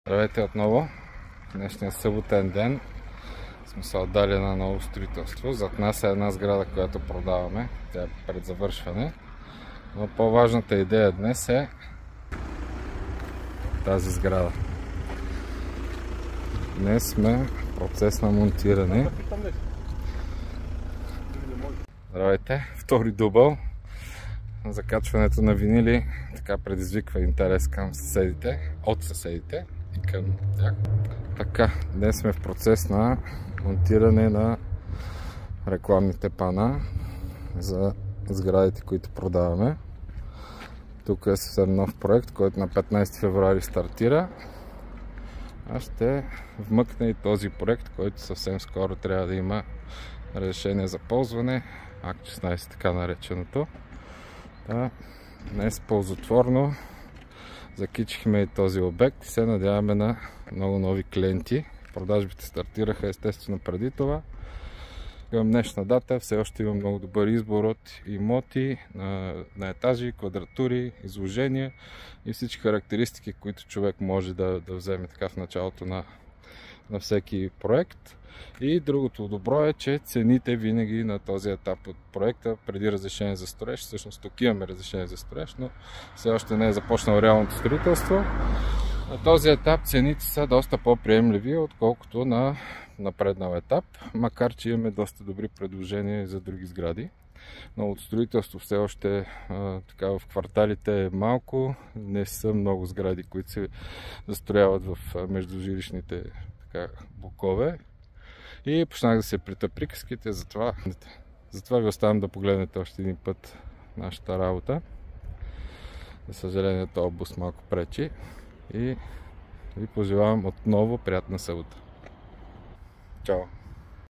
Здравейте отново. Днешния съботен ден сме се отдали на ново строителство. Зад нас е една сграда, която продаваме. Тя е пред завършване. Но по-важната идея днес е тази сграда. Днес сме в процес на монтиране. Здравейте, втори дубъл. Закачването на винили така предизвиква интерес към съседите, от съседите и към тях. Така, днес сме в процес на монтиране на рекламните пана за сградите, които продаваме. Тук е съвсем нов проект, който на 15 февруари стартира. Аз ще вмъкна и този проект, който съвсем скоро трябва да има разрешение за ползване, Акт 16 така нареченото. Днес ползотворно закичихме и този обект и се надяваме на много нови клиенти. Продажбите стартираха естествено преди това. Към днешна дата все още има много добър избор от имоти на етажи, квадратури, изложения и всички характеристики, които човек може да вземе така в началото на всеки проект. И другото добро е, че цените винаги на този етап от проекта, преди разрешение за строеж, всъщност тук имаме разрешение за строеж, но все още не е започнало реалното строителство. На този етап цените са доста по-приемливи, отколкото на напреднал етап, макар че имаме доста добри предложения за други сгради. Новото строителство все още така в кварталите е малко, не са много сгради, които се застрояват в междужилищните блокове. И почнах да се плета приказките, затова ви оставям да погледнете още един път нашата работа. За съжаление, този бус малко пречи и ви пожелавам отново приятна събота. Чао!